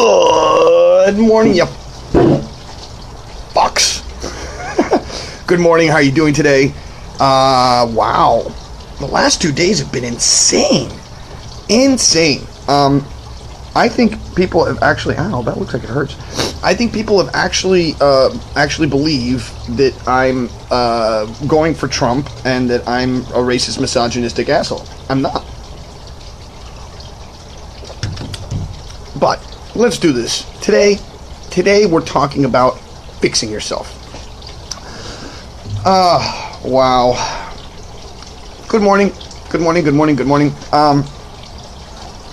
Good morning, you fucks. Good morning, how are you doing today? Wow. The last 2 days have been insane. Insane. I think people have actually, ow, that looks like it hurts. I think people have actually believe that I'm going for Trump and that I'm a racist, misogynistic asshole. I'm not. But let's do this. Today we're talking about fixing yourself. Wow. Good morning.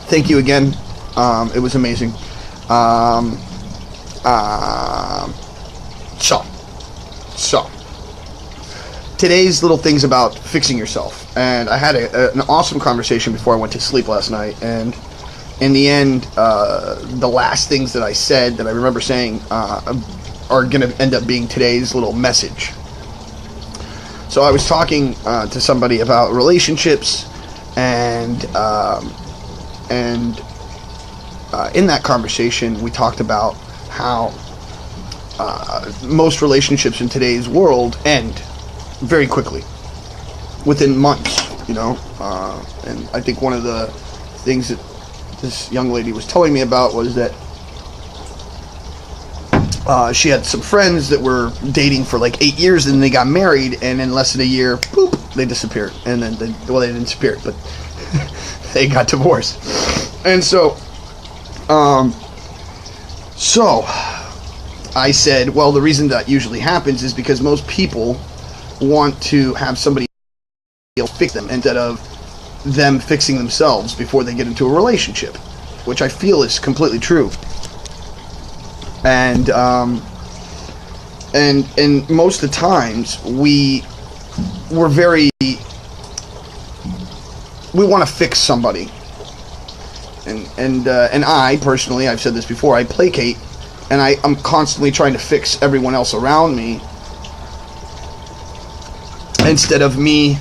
Thank you again. It was amazing. So today's little things about fixing yourself, and I had an awesome conversation before I went to sleep last night, and in the end, the last things that I said that I remember saying are going to end up being today's little message. So I was talking to somebody about relationships, and in that conversation, we talked about how most relationships in today's world end very quickly, within months, you know. And I think one of the things that this young lady was telling me about was that she had some friends that were dating for like 8 years, and they got married, and in less than a year, boop, they disappeared. And then, they didn't disappear, but they got divorced. And so I said, well, the reason that usually happens is because most people want to have somebody else fix them instead of them fixing themselves before they get into a relationship, which I feel is completely true. And most of the times we want to fix somebody. And I personally, I've said this before, I placate, and I'm constantly trying to fix everyone else around me instead of me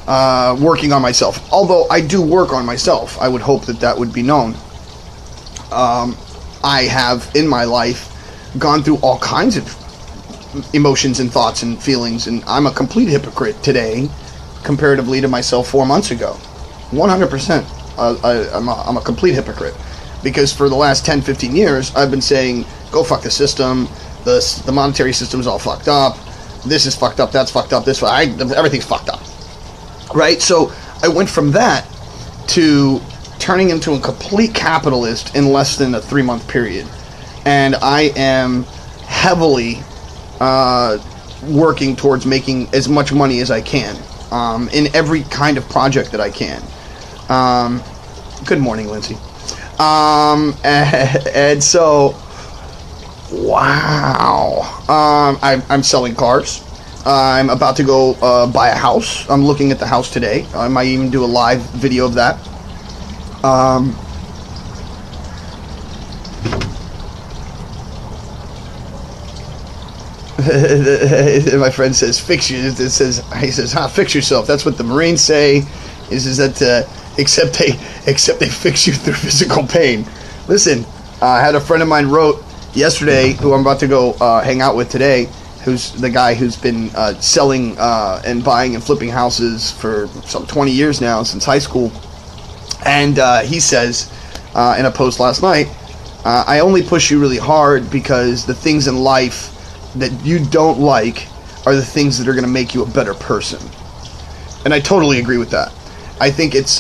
working on myself. Although I do work on myself, I would hope that would be known. I have in my life gone through all kinds of emotions and thoughts and feelings, and I'm a complete hypocrite today comparatively to myself 4 months ago. 100%. I'm a complete hypocrite, because for the last 10-15 years I've been saying, go fuck the system, the monetary system's all fucked up, this is fucked up, that's fucked up, everything's fucked up, right? So I went from that to turning into a complete capitalist in less than a 3-month period, and I am heavily working towards making as much money as I can in every kind of project that I can. Good morning, Lindsay. And so, wow. I'm selling cars. I'm about to go buy a house. I'm looking at the house today. I might even do a live video of that. My friend says, fix you. He says, fix yourself. That's what the Marines say. Is that except they fix you through physical pain. Listen, I had a friend of mine wrote yesterday, who I'm about to go hang out with today, who's the guy who's been selling and buying and flipping houses for some 20 years now, since high school. And he says in a post last night, I only push you really hard because the things in life that you don't like are the things that are going to make you a better person. And I totally agree with that. I think it's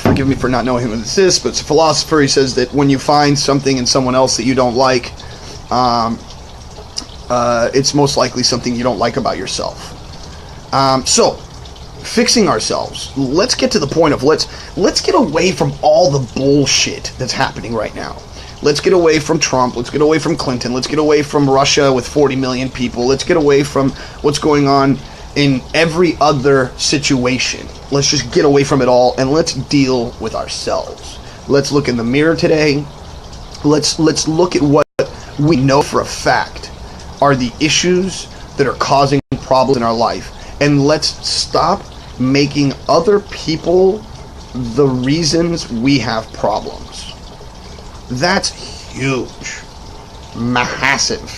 forgive me for not knowing who this is, but it's a philosopher. He says that when you find something in someone else that you don't like, it's most likely something you don't like about yourself. So fixing ourselves, let's get to the point of let's get away from all the bullshit that's happening right now. Let's get away from Trump. Let's get away from Clinton. Let's get away from Russia with 40 million people. Let's get away from what's going on in every other situation. Let's just get away from it all, and let's deal with ourselves. Let's look in the mirror today. Let's look at what we know for a fact are the issues that are causing problems in our life, and let's stop making other people the reasons we have problems. That's huge. Massive.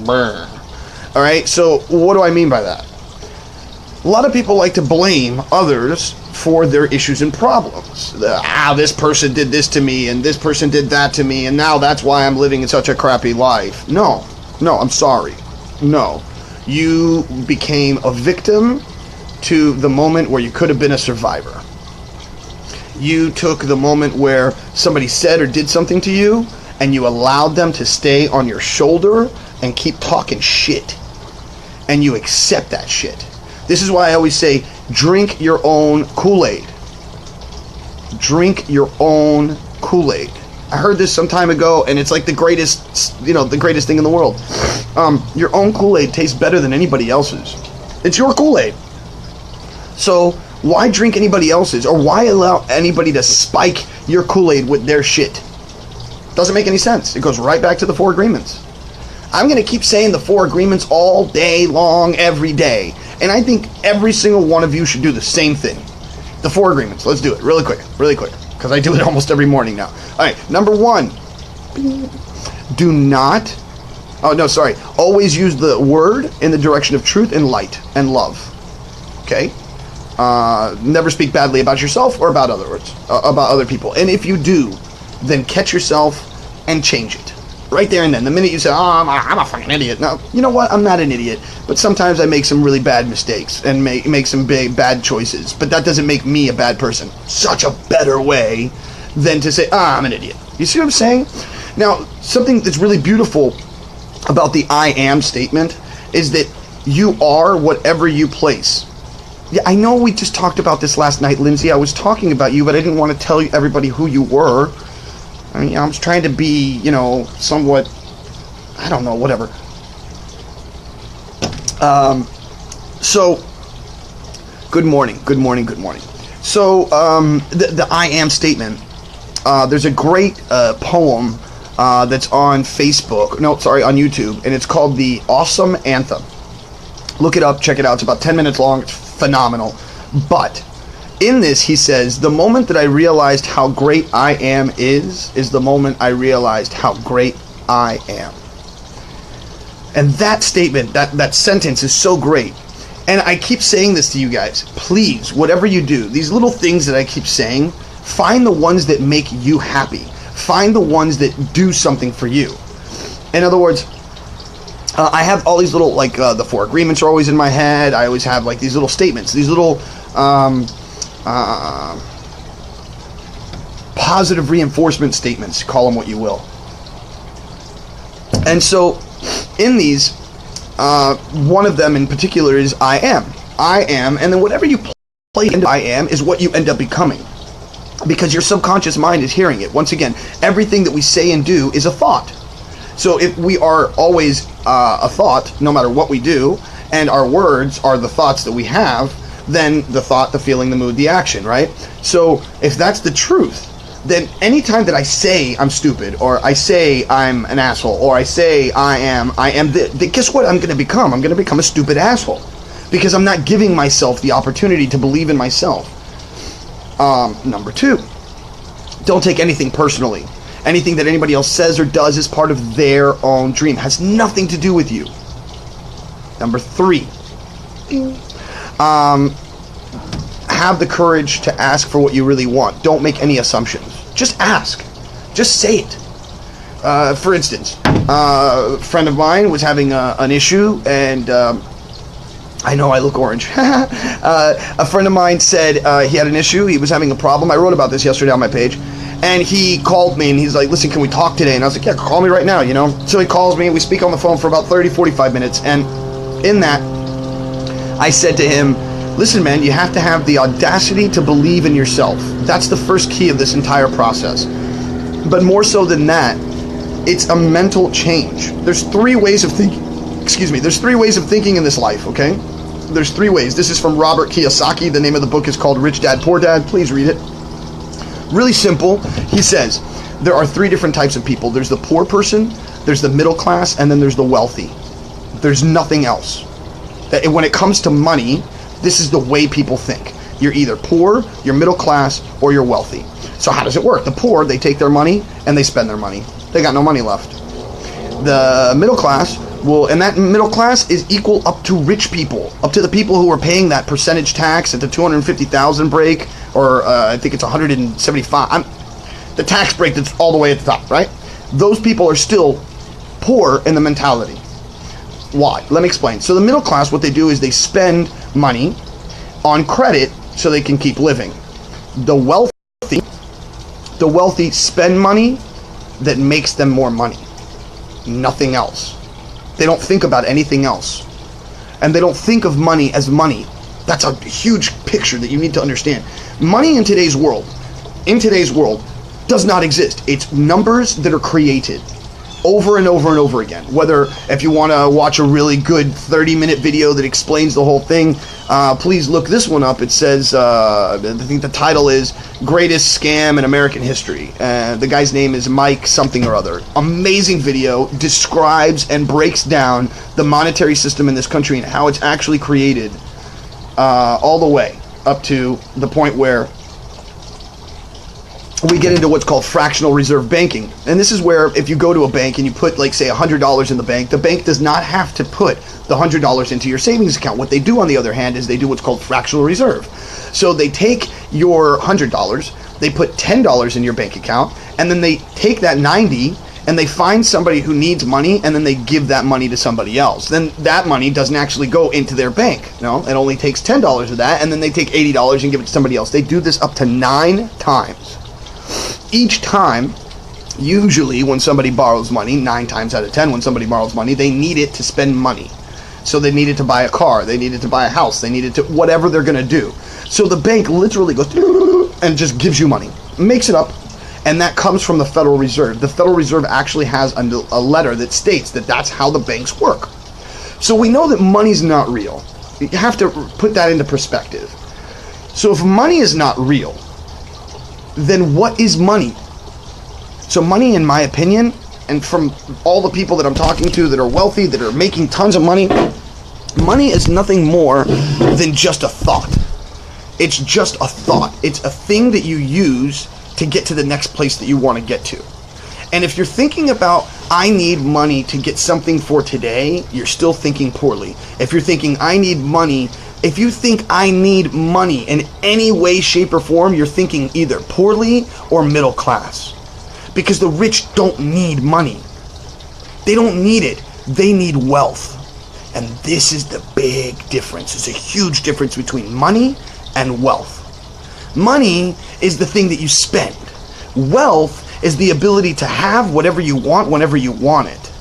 Brr. All right, so what do I mean by that? A lot of people like to blame others for their issues and problems. This person did this to me, and this person did that to me, and now that's why I'm living in such a crappy life. No, I'm sorry. No. You became a victim to the moment where you could have been a survivor. You took the moment where somebody said or did something to you, and you allowed them to stay on your shoulder and keep talking shit. And you accept that shit. This is why I always say, drink your own Kool-Aid. Drink your own Kool-Aid. I heard this some time ago, and it's like the greatest thing in the world. Your own Kool-Aid tastes better than anybody else's. It's your Kool-Aid. So why drink anybody else's, or why allow anybody to spike your Kool-Aid with their shit? Doesn't make any sense. It goes right back to the 4 agreements. I'm going to keep saying the 4 agreements all day long, every day. And I think every single one of you should do the same thing. The 4 agreements. Let's do it really quick. Because I do it almost every morning now. All right, number 1. Do not... always use the word in the direction of truth and light and love. Okay? Never speak badly about yourself or about other people. And if you do, then catch yourself and change it. Right there and then. The minute you say, I'm a fucking idiot. Now, you know what? I'm not an idiot. But sometimes I make some really bad mistakes and make some bad choices. But that doesn't make me a bad person. Such a better way than to say, I'm an idiot. You see what I'm saying? Now, something that's really beautiful about the I am statement is that you are whatever you place. Yeah, I know we just talked about this last night, Lindsay. I was talking about you, but I didn't want to tell everybody who you were. I mean, I was trying to be, somewhat, I don't know, whatever. So, good morning. So, the I am statement, there's a great poem that's on on YouTube, and it's called The Awesome Anthem. Look it up, check it out. It's about 10 minutes long. It's phenomenal. But in this, he says, the moment that I realized how great I am is the moment I realized how great I am. And that statement, that sentence is so great. And I keep saying this to you guys. Please, whatever you do, these little things that I keep saying, find the ones that make you happy. Find the ones that do something for you. In other words, I have all these little, the 4 agreements are always in my head. I always have, these little statements, these little positive reinforcement statements, call them what you will. And so, in these, one of them in particular is I am. I am, and then whatever you play into I am is what you end up becoming. Because your subconscious mind is hearing it. Once again, everything that we say and do is a thought. So if we are always a thought, no matter what we do, and our words are the thoughts that we have, then the thought, the feeling, the mood, the action, right? So if that's the truth, then anytime that I say I'm stupid, or I say I'm an asshole, or I say I am guess what I'm going to become? I'm going to become a stupid asshole. Because I'm not giving myself the opportunity to believe in myself. Number 2, don't take anything personally. Anything that anybody else says or does is part of their own dream. Has nothing to do with you. Number 3, have the courage to ask for what you really want. Don't make any assumptions. Just ask. Just say it. For instance, a friend of mine was having an issue, and I know I look orange. A friend of mine said he had an issue. He was having a problem. I wrote about this yesterday on my page. And he called me, and he's like, listen, can we talk today? And I was like, yeah, call me right now, So he calls me, and we speak on the phone for about 30, 45 minutes. And in that, I said to him, listen, man, you have to have the audacity to believe in yourself. That's the first key of this entire process. But more so than that, it's a mental change. There's 3 ways of thinking. There's 3 ways of thinking in this life, okay? There's 3 ways. This is from Robert Kiyosaki. The name of the book is called Rich Dad, Poor Dad. Please read it. Really simple. He says there are 3 different types of people. There's the poor person, there's the middle class, and then there's the wealthy. There's nothing else. When it comes to money, this is the way people think. You're either poor, you're middle class, or you're wealthy. So how does it work? The poor, they take their money and they spend their money. They got no money left. The middle class will, and that middle class is equal up to rich people, up to the people who are paying that percentage tax at the 250,000 break, or I think it's 175. The tax break that's all the way at the top, right? Those people are still poor in the mentality. Why? Let me explain. So the middle class, what they do is they spend money on credit so they can keep living. The wealthy spend money that makes them more money. Nothing else. They don't think about anything else. And they don't think of money as money. That's a huge picture that you need to understand. Money in today's world does not exist. It's numbers that are created over and over and over again. Whether, if you want to watch a really good 30-minute video that explains the whole thing, please look this one up. It says, I think the title is Greatest Scam in American History. The guy's name is Mike something or other. Amazing video, describes and breaks down the monetary system in this country and how it's actually created all the way up to the point where we get into what's called fractional reserve banking. And this is where if you go to a bank and you put, like, say, $100 in the bank does not have to put the $100 into your savings account. What they do, on the other hand, is they do what's called fractional reserve. So they take your $100, they put $10 in your bank account, and then they take that 90 and they find somebody who needs money, and then they give that money to somebody else. Then that money doesn't actually go into their bank. No, it only takes $10 of that, and then they take $80 and give it to somebody else. They do this up to 9 times. Each time, usually when somebody borrows money, 9 times out of 10 when somebody borrows money, they need it to spend money. So they need it to buy a car, they need it to buy a house, they need it to whatever they're going to do. So the bank literally goes and just gives you money, makes it up, and that comes from the Federal Reserve. The Federal Reserve actually has a letter that states that that's how the banks work. So we know that money's not real. You have to put that into perspective. So if money is not real, then what is money? So money, in my opinion, and from all the people that I'm talking to that are wealthy, that are making tons of money, money is nothing more than just a thought. It's just a thought. It's a thing that you use to get to the next place that you want to get to. And if you're thinking about, I need money to get something for today, you're still thinking poorly. If you're thinking, if you think I need money in any way, shape, or form, you're thinking either poorly or middle class. Because the rich don't need money. They don't need it. They need wealth. And this is the big difference. It's a huge difference between money and wealth. Money is the thing that you spend. Wealth is the ability to have whatever you want whenever you want it.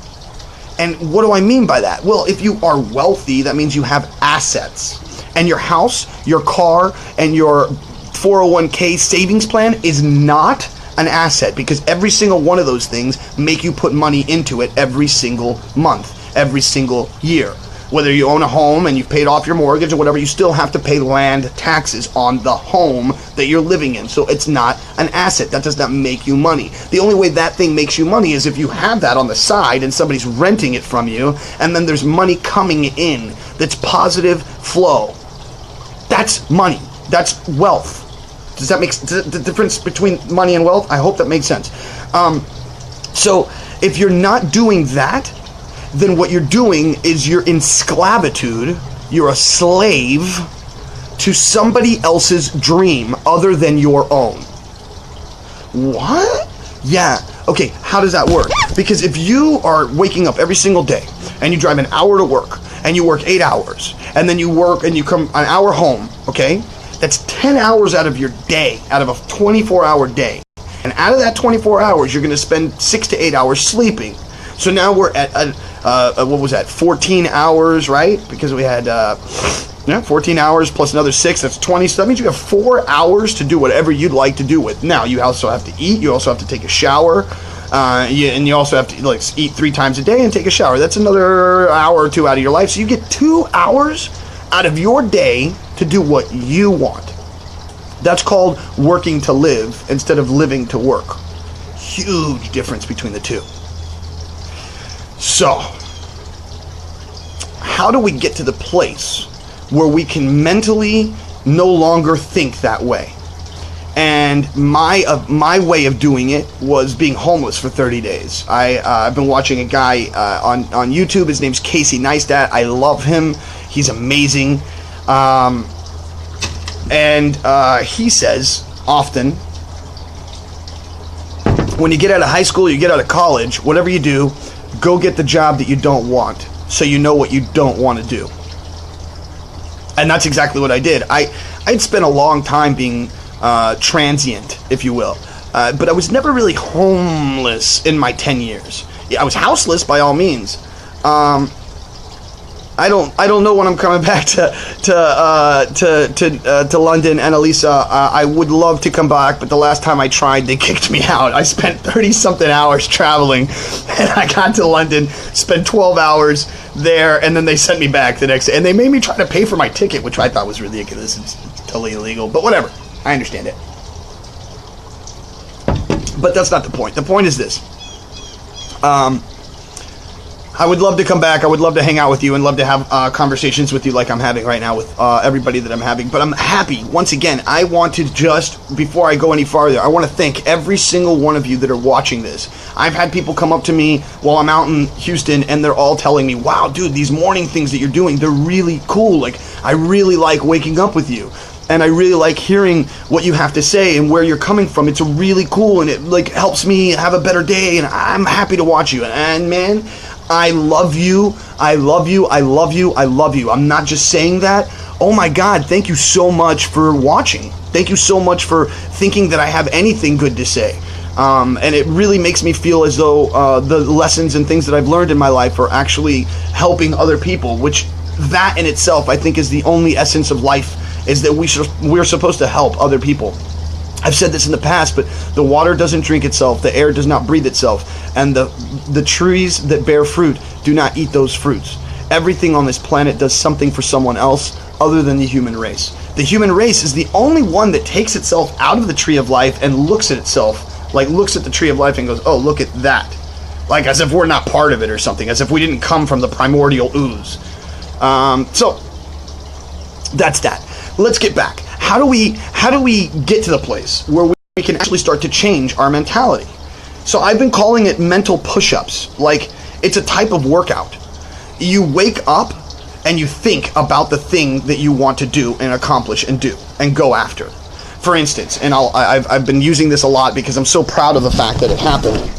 And what do I mean by that? Well, if you are wealthy, that means you have assets. And your house, your car, and your 401k savings plan is not an asset, because every single one of those things make you put money into it every single month, every single year. Whether you own a home and you've paid off your mortgage or whatever, you still have to pay land taxes on the home that you're living in. So it's not an asset. That does not make you money. The only way that thing makes you money is if you have that on the side and somebody's renting it from you, and then there's money coming in that's positive flow. That's money. That's wealth. Does that make the difference between money and wealth? I hope that makes sense. So if you're not doing that, then what you're doing is you're in sclavitude. You're a slave to somebody else's dream other than your own. What? Yeah. Okay, how does that work? Because if you are waking up every single day and you drive an hour to work and you work 8 hours and then you work and you come an hour home, okay? That's 10 hours out of your day, out of a 24-hour day. And out of that 24 hours, you're going to spend 6 to 8 hours sleeping. So now we're at, what was that, 14 hours, right? Because we had 14 hours plus another 6, that's 20. So that means you have 4 hours to do whatever you'd like to do with. Now, you also have to eat. You also have to take a shower. And you also have to eat 3 times a day and take a shower. That's another hour or 2 out of your life. So you get 2 hours out of your day to do what you want. That's called working to live instead of living to work. Huge difference between the two. So, how do we get to the place where we can mentally no longer think that way. And my way of doing it was being homeless for 30 days. I've been watching a guy on YouTube. His name's Casey Neistat. I love him. He's amazing. And he says often, when you get out of high school, you get out of college, whatever you do, go get the job that you don't want, so you know what you don't want to do. And that's exactly what I did. I'd spent a long time being transient, if you will, but I was never really homeless in my 10 years. Yeah, I was houseless by all means. I don't know when I'm coming back to London and Elisa. I would love to come back, but the last time I tried, they kicked me out. I spent 30-something hours traveling, and I got to London, spent 12 hours there, and then they sent me back the next day. And they made me try to pay for my ticket, which I thought was ridiculous. It's totally illegal, but whatever. I understand it. But that's not the point. The point is this. I would love to come back. I would love to hang out with you and love to have conversations with you like I'm having right now with everybody that I'm having. But I'm happy. Once again, I want to just, before I go any farther, I want to thank every single one of you that are watching this. I've had people come up to me while I'm out in Houston, and they're all telling me, wow, dude, these morning things that you're doing, they're really cool. Like, I really like waking up with you. And I really like hearing what you have to say and where you're coming from. It's really cool, and it like helps me have a better day, and I'm happy to watch you. And man, I love you. I love you. I love you. I love you. I'm not just saying that. Oh my God, thank you so much for watching. Thank you so much for thinking that I have anything good to say. And it really makes me feel as though the lessons and things that I've learned in my life are actually helping other people, which that in itself I think is the only essence of life, is that we're supposed to help other people. I've said this in the past, but the water doesn't drink itself, the air does not breathe itself, and the trees that bear fruit do not eat those fruits. Everything on this planet does something for someone else other than the human race. The human race is the only one that takes itself out of the tree of life and looks at itself, like looks at the tree of life and goes, oh, look at that. Like as if we're not part of it or something, as if we didn't come from the primordial ooze. So that's that. Let's get back. How do we get to the place where we can actually start to change our mentality? So I've been calling it mental push-ups. Like, it's a type of workout. You wake up and you think about the thing that you want to do and accomplish and do and go after. For instance, and I've been using this a lot because I'm so proud of the fact that it happened.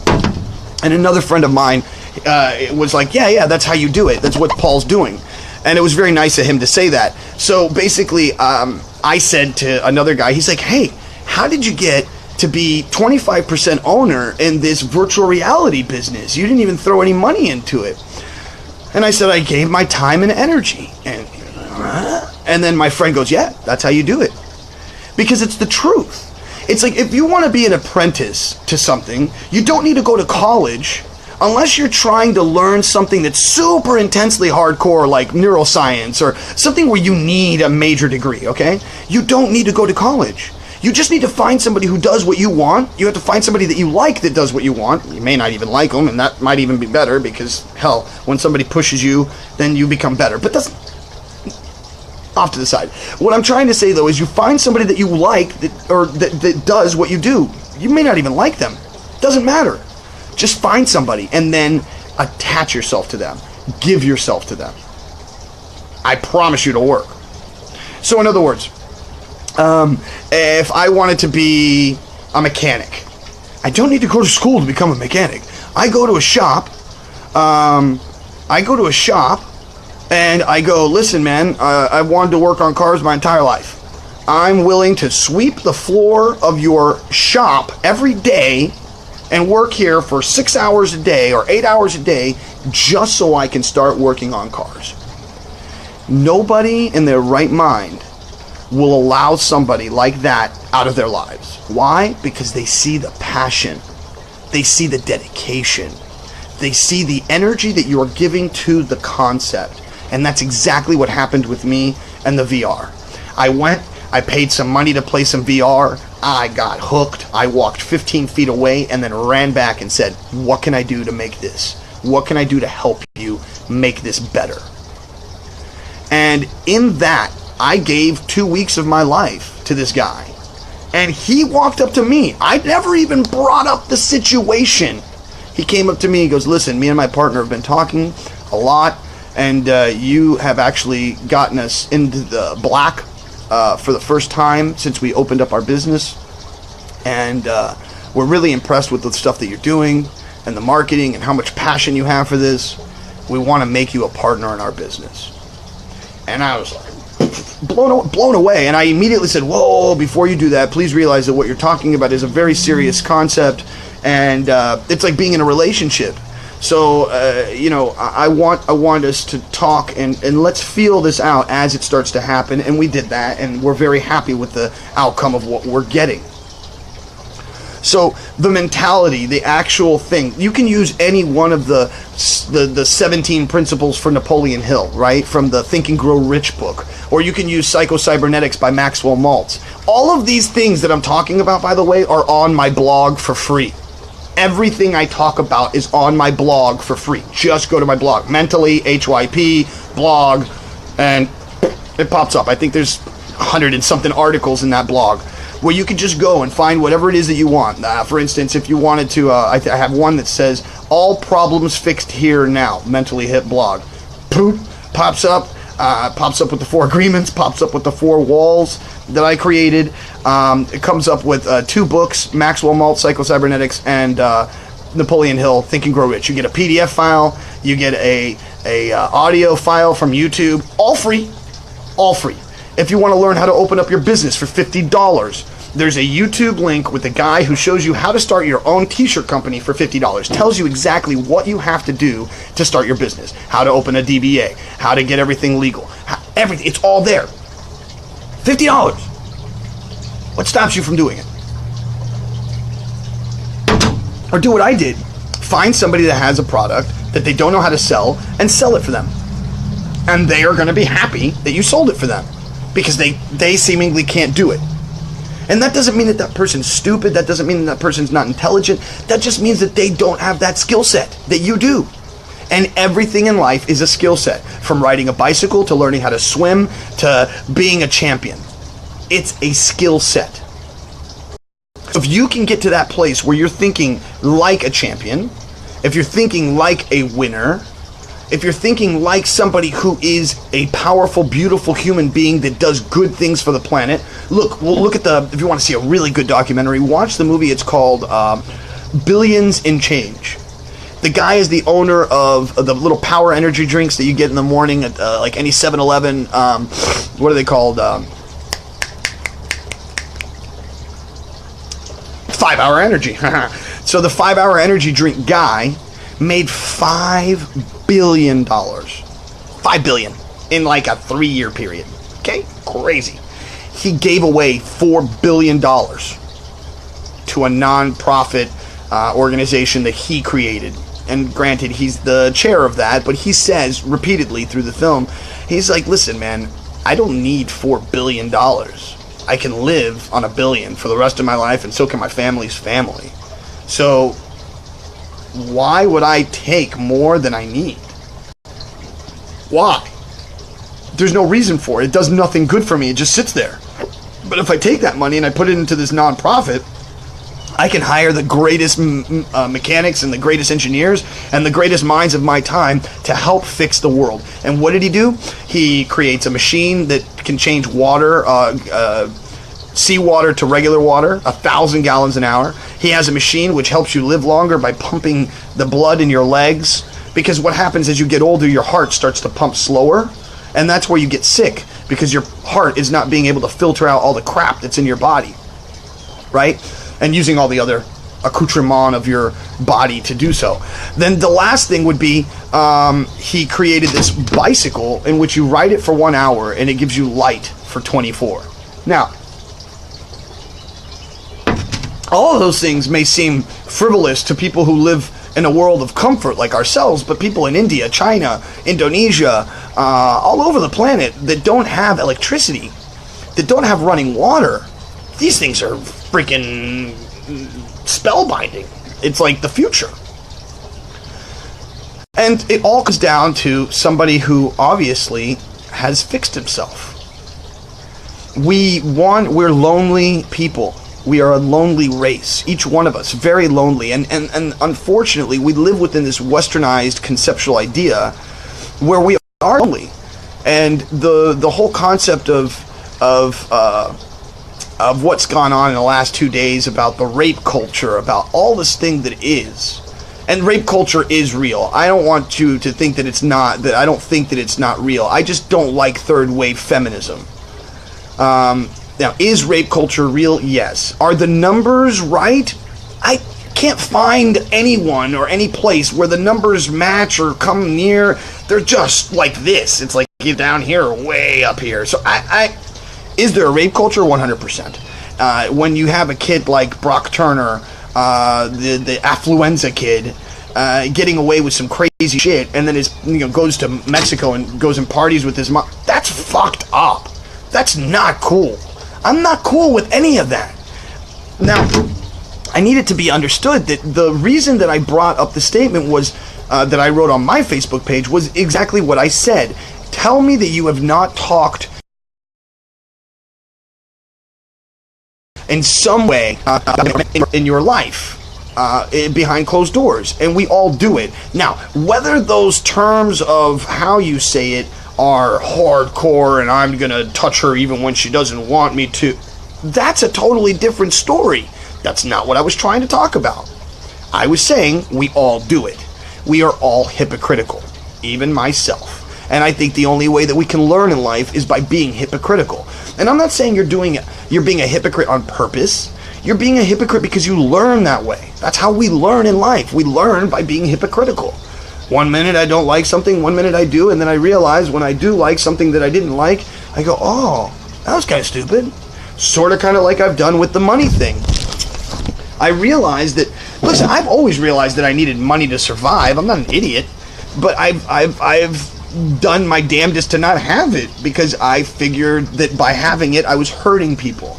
And another friend of mine was like, yeah, that's how you do it. That's what Paul's doing. And it was very nice of him to say that. So basically, I said to another guy, he's like, hey, how did you get to be 25% owner in this virtual reality business? You didn't even throw any money into it. And I said, I gave my time and energy. And then my friend goes, yeah, that's how you do it. Because it's the truth. It's like, if you want to be an apprentice to something, you don't need to go to college unless you're trying to learn something that's super intensely hardcore, like neuroscience or something where you need a major degree, okay? You don't need to go to college. You just need to find somebody who does what you want. You have to find somebody that you like that does what you want. You may not even like them, and that might even be better because, hell, when somebody pushes you, then you become better. But that's off to the side. What I'm trying to say, though, is you find somebody that you like that does what you do. You may not even like them. Doesn't matter. Just find somebody and then attach yourself to them. Give yourself to them. I promise you it'll work. So in other words, if I wanted to be a mechanic, I don't need to go to school to become a mechanic. I go to a shop. And I go, listen, man, I've wanted to work on cars my entire life. I'm willing to sweep the floor of your shop every day and work here for 6 hours a day or 8 hours a day just so I can start working on cars. Nobody in their right mind will allow somebody like that out of their lives. Why? Because they see the passion. They see the dedication. They see the energy that you are giving to the concept. And that's exactly what happened with me and the VR. I paid some money to play some VR. I got hooked. I walked 15 feet away and then ran back and said, what can I do to make this? What can I do to help you make this better? And in that, I gave 2 weeks of my life to this guy. And he walked up to me. I'd never even brought up the situation. He came up to me, he goes, listen, me and my partner have been talking a lot, and you have actually gotten us into the black for the first time since we opened up our business. And we're really impressed with the stuff that you're doing and the marketing and how much passion you have for this. We want to make you a partner in our business. And I was like, blown away. And I immediately said, whoa, before you do that, please realize that what you're talking about is a very serious concept, and it's like being in a relationship. So I want us to talk and let's feel this out as it starts to happen. And we did that, and we're very happy with the outcome of what we're getting. So the mentality, the actual thing, you can use any one of the 17 principles for Napoleon Hill, right? From the Think and Grow Rich book. Or you can use Psycho-Cybernetics by Maxwell Maltz. All of these things that I'm talking about, by the way, are on my blog for free. Everything I talk about is on my blog for free. Just go to my blog, Mentally, HYP, blog, and it pops up. I think there's 100 and something articles in that blog, where you can just go and find whatever it is that you want. For instance, if you wanted to, I have one that says, all problems fixed here now, Mentally Hit blog. Poop, pops up with the 4 agreements, pops up with the 4 walls that I created. It comes up with 2 books, Maxwell Maltz, Psycho-Cybernetics, and Napoleon Hill, Think and Grow Rich. You get a PDF file, you get a audio file from YouTube, all free, all free. If you want to learn how to open up your business for $50, there's a YouTube link with a guy who shows you how to start your own t-shirt company for $50. Tells you exactly what you have to do to start your business. How to open a DBA. How to get everything legal. Everything. It's all there. $50. What stops you from doing it? Or do what I did. Find somebody that has a product that they don't know how to sell and sell it for them. And they are going to be happy that you sold it for them, because they seemingly can't do it. And that doesn't mean that that person's stupid. That doesn't mean that person's not intelligent. That just means that they don't have that skill set that you do. And everything in life is a skill set. From riding a bicycle to learning how to swim to being a champion. It's a skill set. If you can get to that place where you're thinking like a champion, if you're thinking like a winner, if you're thinking like somebody who is a powerful, beautiful human being that does good things for the planet, look at if you want to see a really good documentary, watch the movie. It's called Billions in Change. The guy is the owner of the little power energy drinks that you get in the morning at like any 7-Eleven. What are they called? 5-Hour Energy. So the 5-Hour Energy drink guy made $5 billion. $5 billion in like a 3-year period. Okay? Crazy. He gave away $4 billion to a non-profit organization that he created. And granted, he's the chair of that, but he says repeatedly through the film, he's like, listen, man, I don't need $4 billion. I can live on $1 billion for the rest of my life, and so can my family's family. So why would I take more than I need? Why? There's no reason for it. It does nothing good for me. It just sits there. But if I take that money and I put it into this nonprofit, I can hire the greatest mechanics and the greatest engineers and the greatest minds of my time to help fix the world. And what did he do? He creates a machine that can change water, seawater to regular water, 1,000 gallons an hour. He has a machine which helps you live longer by pumping the blood in your legs. Because what happens as you get older, your heart starts to pump slower. And that's where you get sick, because your heart is not being able to filter out all the crap that's in your body. Right? And using all the other accoutrement of your body to do so. Then the last thing would be, he created this bicycle in which you ride it for 1 hour and it gives you light for 24. Now, all of those things may seem frivolous to people who live in a world of comfort like ourselves, but people in India, China, Indonesia, all over the planet that don't have electricity, that don't have running water, these things are freaking spellbinding. It's like the future. And it all comes down to somebody who obviously has fixed himself. we're lonely people. We are a lonely race, each one of us, very lonely. And unfortunately, we live within this westernized conceptual idea where we are lonely. And the whole concept of what's gone on in the last 2 days about the rape culture, about all this thing that is. And rape culture is real. I don't want you to think that it's not, that I don't think that it's not real. I just don't like third wave feminism. Now, is rape culture real? Yes. Are the numbers right? I can't find anyone or any place where the numbers match or come near. They're just like this. It's like you down here or way up here. So is there a rape culture? 100%. When you have a kid like Brock Turner, the affluenza kid, getting away with some crazy shit, and then goes to Mexico and goes and parties with his mom, that's fucked up. That's not cool. I'm not cool with any of that. Now, I need it to be understood that the reason that I brought up the statement was that I wrote on my Facebook page was exactly what I said. Tell me that you have not talked in some way in your life behind closed doors, and we all do it. Now, whether those terms of how you say it are hardcore and I'm gonna touch her even when she doesn't want me to, that's a totally different story. That's not what I was trying to talk about. I was saying we all do it. We are all hypocritical, even myself. And I think the only way that we can learn in life is by being hypocritical. And I'm not saying you're being a hypocrite on purpose. You're being a hypocrite because you learn that way. That's how we learn in life. We learn by being hypocritical. One minute I don't like something, one minute I do, and then I realize when I do like something that I didn't like, I go, oh, that was kind of stupid. Sort of kind of like I've done with the money thing. I realized that, listen, I've always realized that I needed money to survive. I'm not an idiot, but I've done my damnedest to not have it because I figured that by having it, I was hurting people.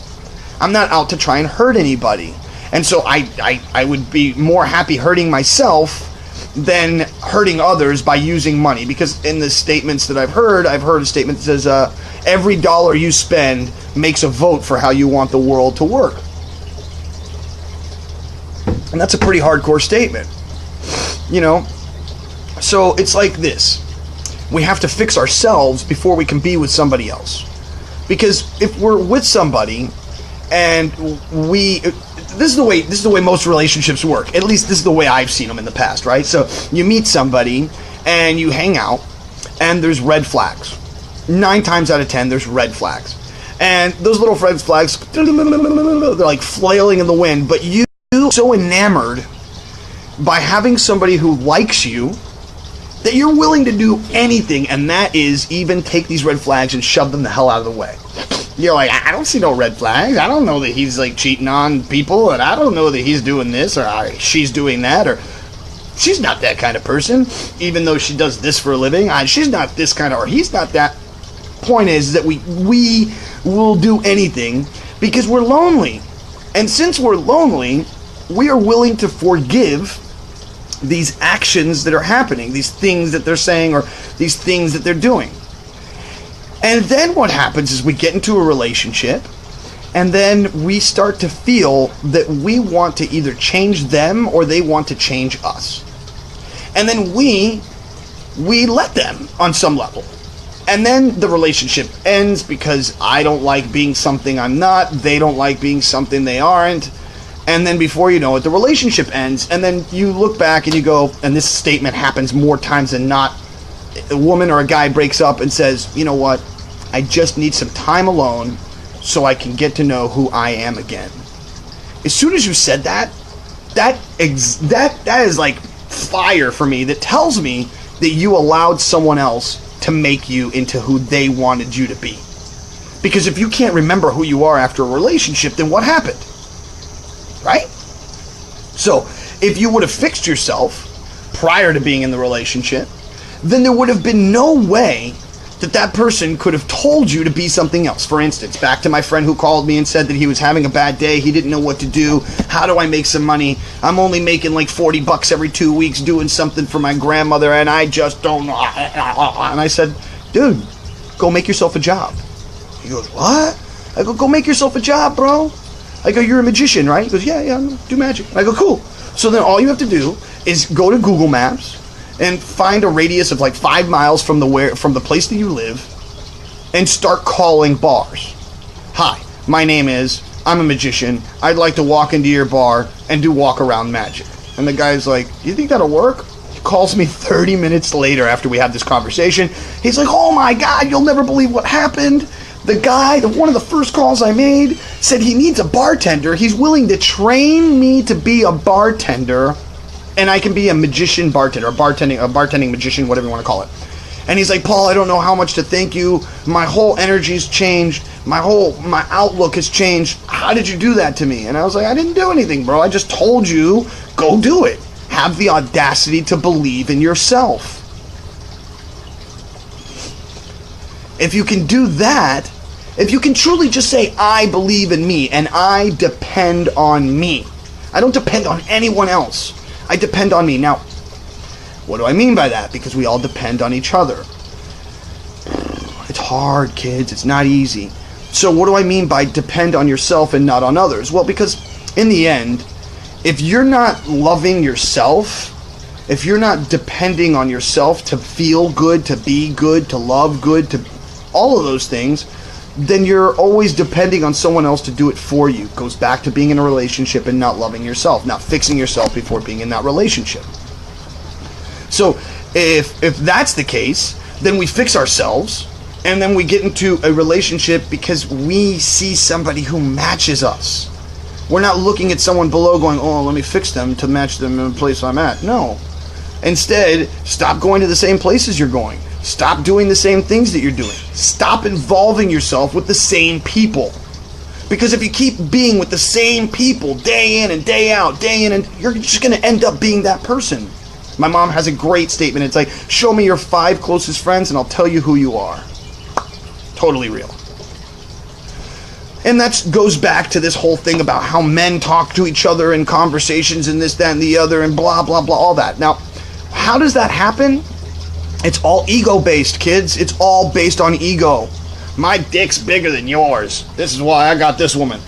I'm not out to try and hurt anybody. And so I would be more happy hurting myself than hurting others by using money, because in the statements that I've heard a statement that says every dollar you spend makes a vote for how you want the world to work. And that's a pretty hardcore statement, so it's like this: we have to fix ourselves before we can be with somebody else, because if we're with somebody and this is the way most relationships work. At least this is the way I've seen them in the past, right? So you meet somebody and you hang out and there's red flags. 9 times out of 10 there's red flags. And those little red flags, they're like flailing in the wind, but you're so enamored by having somebody who likes you that you're willing to do anything, and that is even take these red flags and shove them the hell out of the way. You're like, I don't see no red flags. I don't know that he's like cheating on people, and I don't know that he's doing this or she's doing that, or she's not that kind of person, even though she does this for a living. She's not this kind of, or he's not that. Point is that we will do anything because we're lonely. And since we're lonely, we are willing to forgive these actions that are happening, these things that they're saying, or these things that they're doing. And then what happens is we get into a relationship, and then we start to feel that we want to either change them or they want to change us. And then we let them on some level. And then the relationship ends because I don't like being something I'm not, they don't like being something they aren't. And then before you know it, the relationship ends, and then you look back and you go, and this statement happens more times than not, a woman or a guy breaks up and says, you know what, I just need some time alone so I can get to know who I am again. As soon as you said that, that is like fire for me. That tells me that you allowed someone else to make you into who they wanted you to be. Because if you can't remember who you are after a relationship, then what happened? Right? So, if you would have fixed yourself prior to being in the relationship, then there would have been no way that person could have told you to be something else. For instance, back to my friend who called me and said that he was having a bad day, he didn't know what to do. How do I make some money? I'm only making like $40 every 2 weeks doing something for my grandmother, and I just don't know. And I said, dude, go make yourself a job. He goes, what? I go, go make yourself a job, bro. I go, you're a magician, right? He goes, yeah, I do magic. I go, cool. So then all you have to do is go to Google Maps and find a radius of like 5 miles from the place that you live and start calling bars. Hi, my name is, I'm a magician. I'd like to walk into your bar and do walk around magic. And the guy's like, you think that'll work? He calls me 30 minutes later after we have this conversation. He's like, oh my God, you'll never believe what happened. The guy, one of the first calls I made, said he needs a bartender. He's willing to train me to be a bartender, and I can be a magician bartender, a bartending magician, whatever you want to call it. And he's like, Paul, I don't know how much to thank you. My whole energy's changed. My outlook has changed. How did you do that to me? And I was like, I didn't do anything, bro. I just told you, go do it. Have the audacity to believe in yourself. If you can do that, if you can truly just say, I believe in me and I depend on me. I don't depend on anyone else. I depend on me. Now, what do I mean by that? Because we all depend on each other. It's hard, kids. It's not easy. So what do I mean by depend on yourself and not on others? Well, because in the end, if you're not loving yourself, if you're not depending on yourself to feel good, to be good, to love good, to all of those things, then you're always depending on someone else to do it for you. It goes back to being in a relationship and not loving yourself, not fixing yourself before being in that relationship. So if that's the case, then we fix ourselves and then we get into a relationship because we see somebody who matches us. We're not looking at someone below going, oh, let me fix them to match them in the place I'm at. No. Instead, stop going to the same places you're going. Stop doing the same things that you're doing. Stop involving yourself with the same people. Because if you keep being with the same people day in and day out, you're just going to end up being that person. My mom has a great statement. It's like, show me your 5 closest friends and I'll tell you who you are. Totally real. And that goes back to this whole thing about how men talk to each other in conversations and this, that, and the other and blah, blah, blah, all that. Now, how does that happen? It's all ego-based, kids. It's all based on ego. My dick's bigger than yours. This is why I got this woman.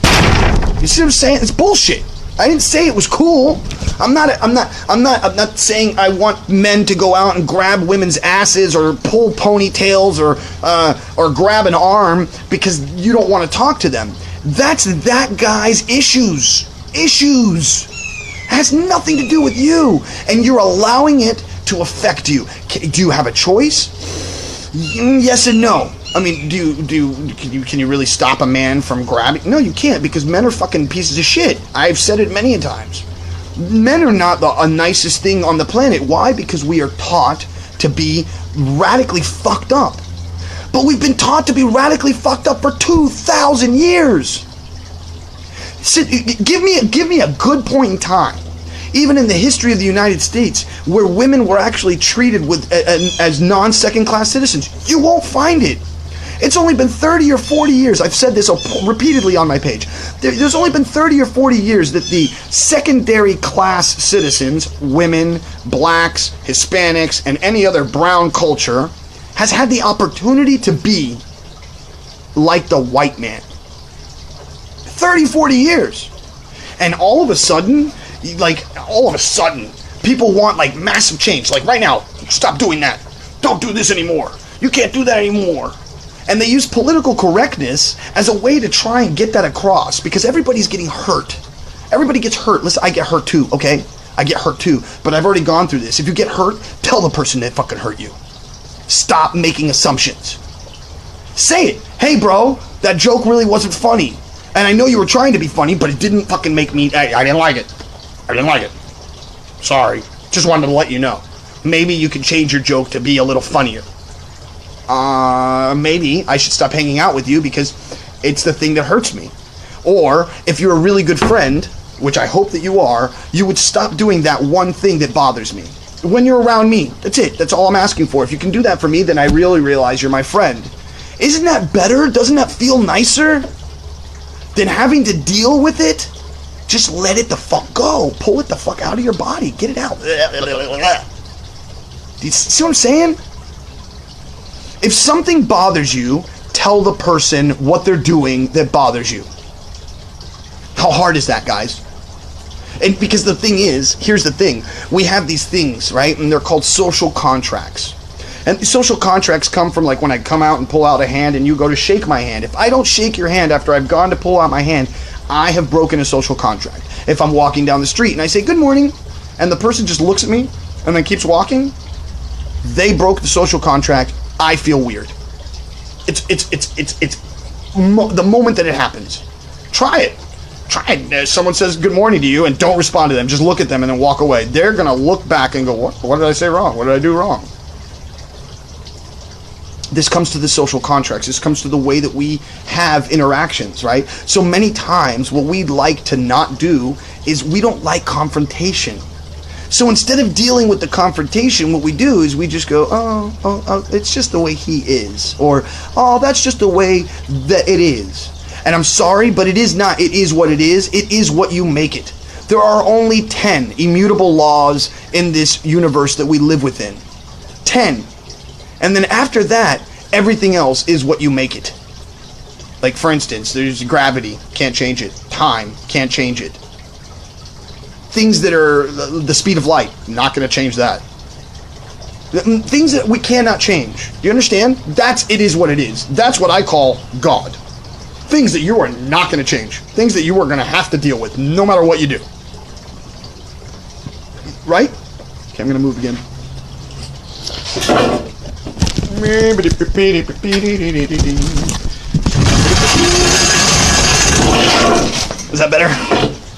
You see what I'm saying? It's bullshit. I didn't say it was cool. I'm not saying I want men to go out and grab women's asses or pull ponytails or grab an arm because you don't want to talk to them. That's that guy's issues. Issues. Has nothing to do with you, and you're allowing it to affect you. Do you have a choice? Yes and no. I mean, can you really stop a man from grabbing? No, you can't, because men are fucking pieces of shit. I've said it many a times. Men are not the nicest thing on the planet. Why? Because we are taught to be radically fucked up. But we've been taught to be radically fucked up for 2,000 years. Give me a good point in time, even in the history of the United States, where women were actually treated as non-second class citizens. You won't find it. It's only been 30 or 40 years. I've said this repeatedly on my page. There's only been 30 or 40 years that the secondary class citizens, women, blacks, Hispanics, and any other brown culture, has had the opportunity to be like the white man. 30, 40 years. And all of a sudden, people want like massive change. Like right now, stop doing that. Don't do this anymore. You can't do that anymore. And they use political correctness as a way to try and get that across, because everybody's getting hurt. Everybody gets hurt. Listen, I get hurt too, okay? I get hurt too, but I've already gone through this. If you get hurt, tell the person that fucking hurt you. Stop making assumptions. Say it. Hey, bro, that joke really wasn't funny. And I know you were trying to be funny, but it didn't fucking make me... I didn't like it. I didn't like it. Sorry. Just wanted to let you know. Maybe you could change your joke to be a little funnier. Maybe I should stop hanging out with you because it's the thing that hurts me. Or, if you're a really good friend, which I hope that you are, you would stop doing that one thing that bothers me. When you're around me, that's it. That's all I'm asking for. If you can do that for me, then I really realize you're my friend. Isn't that better? Doesn't that feel nicer than having to deal with it? Just let it the fuck go. Pull it the fuck out of your body. Get it out. Do you see what I'm saying? If something bothers you, tell the person what they're doing that bothers you. How hard is that, guys? And because the thing is, here's the thing. We have these things, right? And they're called social contracts. And social contracts come from like when I come out and pull out a hand and you go to shake my hand. If I don't shake your hand after I've gone to pull out my hand, I have broken a social contract. If I'm walking down the street and I say, good morning, and the person just looks at me and then keeps walking, they broke the social contract. I feel weird. It's the moment that it happens. Try it. Someone says good morning to you and don't respond to them. Just look at them and then walk away. They're going to look back and go, what did I say wrong? What did I do wrong? This comes to the social contracts. This comes to the way that we have interactions, right? So many times what we'd like to not do is we don't like confrontation. So instead of dealing with the confrontation, what we do is we just go, oh, it's just the way he is. Or, oh, that's just the way that it is. And I'm sorry, but it is not. It is what it is. It is what you make it. There are only 10 immutable laws in this universe that we live within. 10. And then after that, everything else is what you make it. Like, for instance, there's gravity. Can't change it. Time. Can't change it. Things that are the speed of light. Not going to change that. Things that we cannot change. Do you understand? It is what it is. That's what I call God. Things that you are not going to change. Things that you are going to have to deal with no matter what you do. Right? Okay, I'm going to move again. Is that better?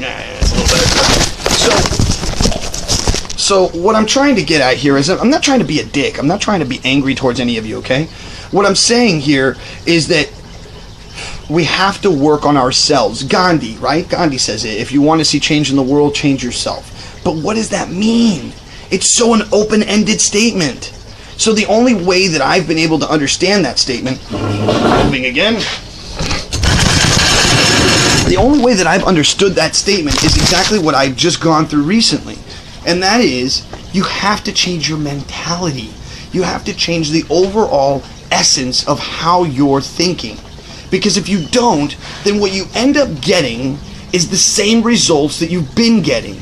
Yeah, it's a little better. So what I'm trying to get at here is I'm not trying to be a dick. I'm not trying to be angry towards any of you, okay? What I'm saying here is that we have to work on ourselves. Gandhi, right? Gandhi says it. If you want to see change in the world, change yourself. But what does that mean? It's so an open-ended statement. So the only way that I've been able to understand that statement, moving again, the only way that I've understood that statement is exactly what I've just gone through recently. And that is, you have to change your mentality. You have to change the overall essence of how you're thinking. Because if you don't, then what you end up getting is the same results that you've been getting.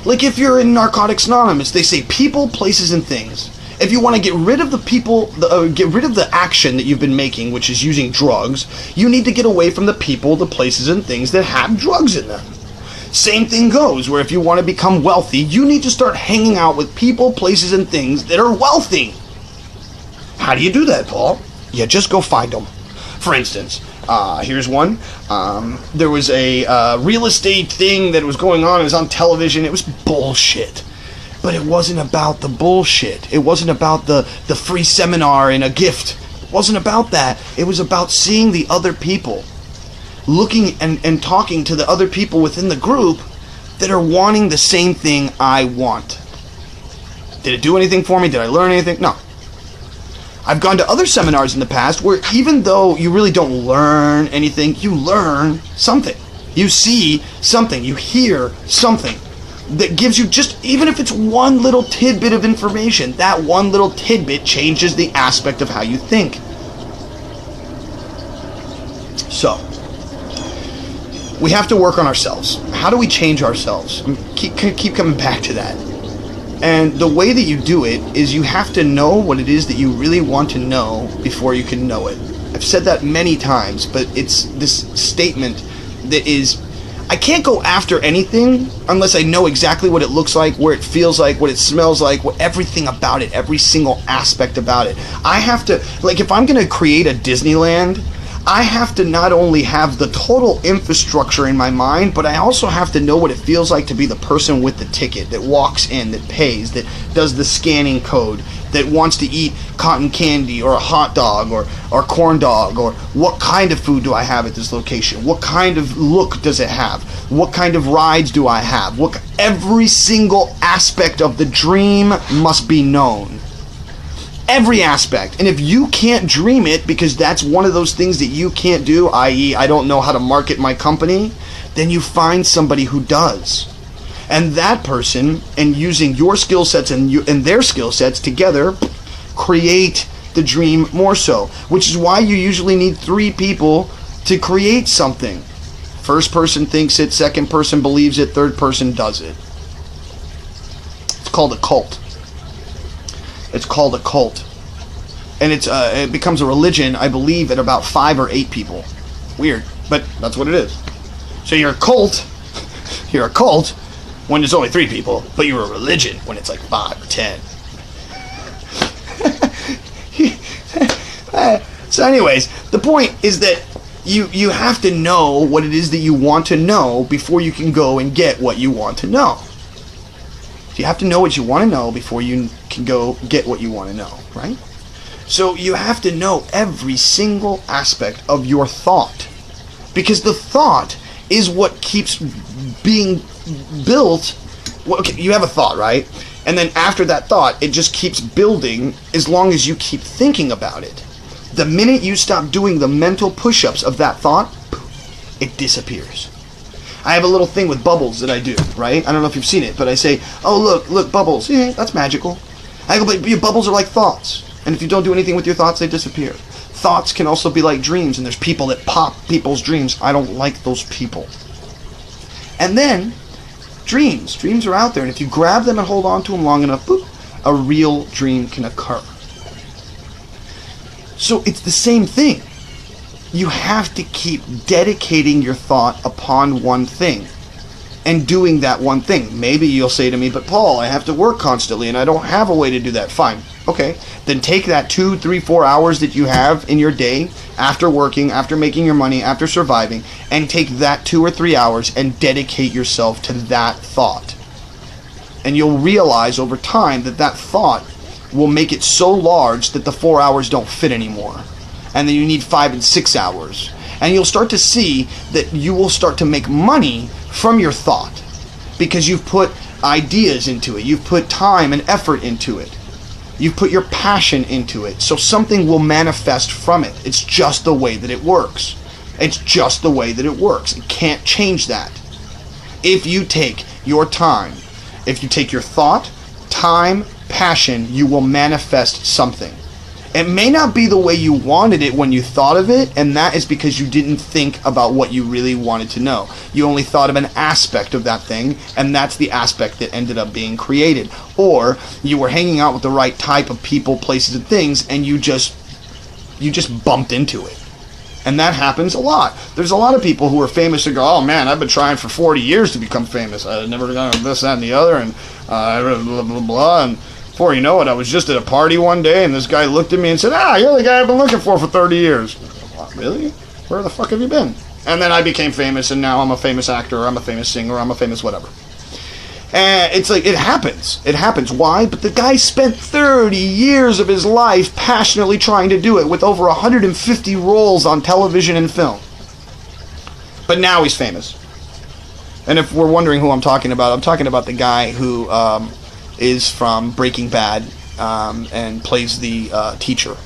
Like if you're in Narcotics Anonymous, they say people, places, and things. If you want to get rid of the people, get rid of the action that you've been making, which is using drugs, you need to get away from the people, the places, and things that have drugs in them. Same thing goes, where if you want to become wealthy, you need to start hanging out with people, places, and things that are wealthy. How do you do that, Paul? You just go find them. For instance, here's one. There was a real estate thing that was going on. It was on television. It was bullshit. But it wasn't about the bullshit. It wasn't about the free seminar and a gift. It wasn't about that. It was about seeing the other people. Looking and talking to the other people within the group that are wanting the same thing I want. Did it do anything for me? Did I learn anything? No. I've gone to other seminars in the past where even though you really don't learn anything, you learn something. You see something. You hear something that gives you just, even if it's one little tidbit of information, that one little tidbit changes the aspect of how you think. So, we have to work on ourselves. How do we change ourselves? Keep coming back to that. And the way that you do it is you have to know what it is that you really want to know before you can know it. I've said that many times, but it's this statement that is, I can't go after anything unless I know exactly what it looks like, where it feels like, what it smells like, everything about it, every single aspect about it. I have to, like if I'm going to create a Disneyland, I have to not only have the total infrastructure in my mind, but I also have to know what it feels like to be the person with the ticket that walks in, that pays, that does the scanning code, that wants to eat cotton candy or a hot dog or corn dog, or what kind of food do I have at this location? What kind of look does it have? What kind of rides do I have? Every single aspect of the dream must be known. Every aspect. And if you can't dream it because that's one of those things that you can't do, i.e. I don't know how to market my company, then you find somebody who does. And that person, and using your skill sets and their skill sets together, create the dream more so, which is why you usually need 3 people to create something. First person thinks it, second person believes it, third person does it. It's called a cult. It's called a cult. And it becomes a religion, I believe, at about 5 or 8 people. Weird, but that's what it is. So you're a cult. You're a cult when there's only 3 people, but you're a religion when it's like 5 or 10. So anyways, the point is that you have to know what it is that you want to know before you can go and get what you want to know. So you have to know what you want to know before you can go get what you want to know, right? So you have to know every single aspect of your thought, because the thought is what keeps being built. Well, okay, you have a thought, right? And then after that thought, it just keeps building as long as you keep thinking about it. The minute you stop doing the mental push-ups of that thought, it disappears. I have a little thing with bubbles that I do, right? I don't know if you've seen it, but I say, oh, look, bubbles. Yeah, that's magical. I go, but your bubbles are like thoughts. And if you don't do anything with your thoughts, they disappear. Thoughts can also be like dreams, and there's people that pop people's dreams. I don't like those people. And then, dreams. Dreams are out there, and if you grab them and hold on to them long enough, boop, a real dream can occur. So it's the same thing. You have to keep dedicating your thought upon one thing and doing that one thing. Maybe you'll say to me, but Paul, I have to work constantly and I don't have a way to do that. Fine. Okay. Then take that 2, 3, 4 hours that you have in your day after working, after making your money, after surviving, and take that 2 or 3 hours and dedicate yourself to that thought. And you'll realize over time that that thought will make it so large that the 4 hours don't fit anymore. And then you need 5 and 6 hours. And you'll start to see that you will start to make money from your thought because you've put ideas into it. You've put time and effort into it. You've put your passion into it. So something will manifest from it. It's just the way that it works. It's just the way that it works. You can't change that. If you take your time, if you take your thought, time, passion, you will manifest something. It may not be the way you wanted it when you thought of it, and that is because you didn't think about what you really wanted to know. You only thought of an aspect of that thing, and that's the aspect that ended up being created. Or you were hanging out with the right type of people, places, and things, and you just bumped into it. And that happens a lot. There's a lot of people who are famous and go, oh man, I've been trying for 40 years to become famous. I've never done this, that, and the other, and blah, blah, blah, and before you know it, I was just at a party one day, and this guy looked at me and said, you're the guy I've been looking for 30 years. What, really? Where the fuck have you been? And then I became famous, and now I'm a famous actor, or I'm a famous singer, or I'm a famous whatever. And it's like, it happens. It happens. Why? But the guy spent 30 years of his life passionately trying to do it with over 150 roles on television and film. But now he's famous. And if we're wondering who I'm talking about the guy who is from Breaking Bad and plays the teacher.